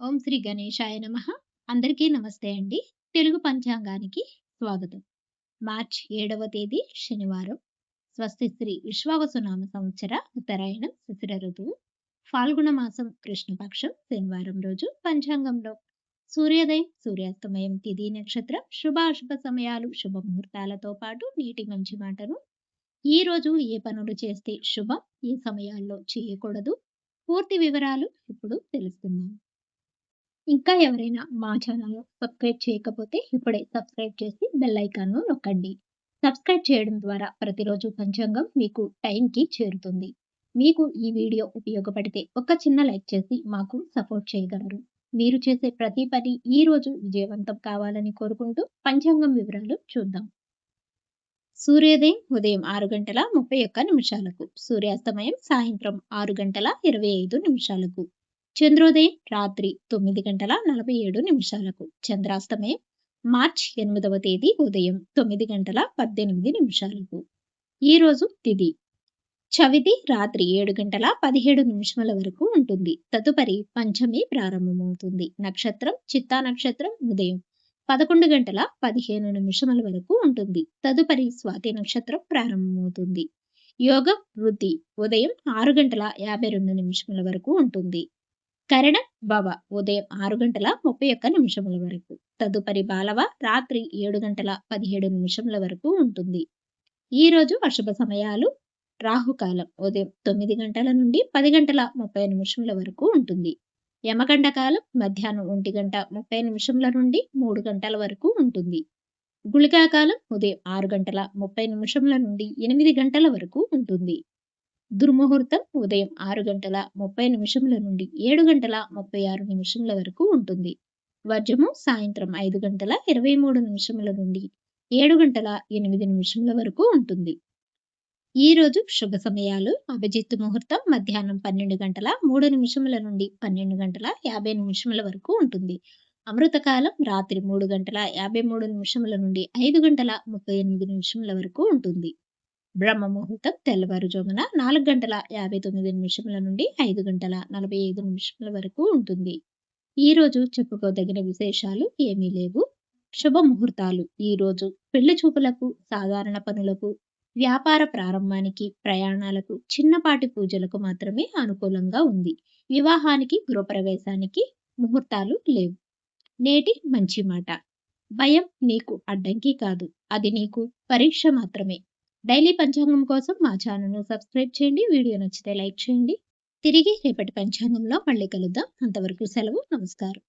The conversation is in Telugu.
ఓం శ్రీ గణేశాయ నమః. అందరికీ నమస్తే అండి. తెలుగు పంచాంగానికి స్వాగతం. మార్చ్ 7వ తేదీ శనివారం. స్వస్తి శ్రీ విశ్వావసునామ సంవత్సర ఉత్తరాయణం శిశిర ఋతువు ఫాల్గుణ మాసం కృష్ణపక్షం శనివారం రోజు పంచాంగంలో సూర్యోదయం సూర్యాస్తమయం తిథి నక్షత్రం శుభాశుభ సమయాలు శుభముహూర్తాలతో పాటు నీటి మంచి మాటను ఈ రోజు ఏ పనులు చేస్తే శుభం, ఏ సమయాల్లో చేయకూడదు, పూర్తి వివరాలు ఇప్పుడు తెలుసుకుందాం. ఇంకా ఎవరైనా మా ఛానల్ సబ్స్క్రైబ్ చేయకపోతే ఇప్పుడే సబ్స్క్రైబ్ చేసి బెల్ ఐకాన్ను నొక్కండి. సబ్స్క్రైబ్ చేయడం ద్వారా ప్రతిరోజు పంచాంగం మీకు టైంకి చేరుతుంది. మీకు ఈ వీడియో ఉపయోగపడితే ఒక చిన్న లైక్ చేసి మాకు సపోర్ట్ చేయగలరు. మీరు చేసే ప్రతి పని ఈ రోజు విజయవంతం కావాలని కోరుకుంటూ పంచాంగం వివరాలు చూద్దాం. సూర్యోదయం ఉదయం 6:31 సూర్యాస్తమయం సాయంత్రం 6:25 చంద్రోదయం రాత్రి 9:47 చంద్రాస్తమయం మార్చ్ 8వ తేదీ ఉదయం 9:18 ఈ రోజు తిథి చవితి రాత్రి 7:17 వరకు ఉంటుంది. తదుపరి పంచమి ప్రారంభమవుతుంది. నక్షత్రం చిత్తా నక్షత్రం ఉదయం 11:15 వరకు ఉంటుంది. తదుపరి స్వాతి నక్షత్రం ప్రారంభమవుతుంది. యోగం వృద్ధి ఉదయం 6:52 వరకు ఉంటుంది. కరణం భవ ఉదయం 6:31 వరకు. తదుపరి బాలవ రాత్రి 7:17 వరకు ఉంటుంది. ఈ రోజు అశుభ సమయాలు రాహుకాలం ఉదయం 9 గంటల నుండి 10:30 వరకు ఉంటుంది. యమగండ కాలం మధ్యాహ్నం 1:30 నుండి 3 గంటల వరకు ఉంటుంది. గుళికా కాలం ఉదయం 6:30 నుండి 8 గంటల వరకు ఉంటుంది. దుర్ముహూర్తం ఉదయం 6:30 నుండి 7:36 వరకు ఉంటుంది. వర్జము సాయంత్రం 5:23 నుండి 7:08 వరకు ఉంటుంది. ఈ రోజు శుభ సమయాలు అభిజిత్ ముహూర్తం మధ్యాహ్నం 12:03 నుండి 12:50 వరకు ఉంటుంది. అమృతకాలం రాత్రి 3:53 నుండి 5:38 వరకు ఉంటుంది. బ్రహ్మ ముహూర్తం తెల్లవారుజామున 4:59 నుండి 5:45 వరకు ఉంటుంది. ఈ రోజు చెప్పుకోదగిన విశేషాలు ఏమీ లేవు. శుభ ముహూర్తాలు ఈ రోజు పెళ్లి చూపులకు, సాధారణ పనులకు, వ్యాపార ప్రారంభానికి, ప్రయాణాలకు, చిన్నపాటి పూజలకు మాత్రమే అనుకూలంగా ఉంది. వివాహానికి, గృహప్రవేశానికి ముహూర్తాలు లేవు. నేటి మంచి మాట: భయం నీకు అడ్డంకి కాదు, అది నీకు పరీక్ష మాత్రమే. డైలీ పంచాంగం కోసం మా ఛానల్ను సబ్స్క్రైబ్ చేయండి. వీడియో నచ్చితే లైక్ చేయండి. తిరిగి రేపటి పంచాంగంలో మళ్ళీ కలుద్దాం. అంతవరకు సెలవు. నమస్కారం.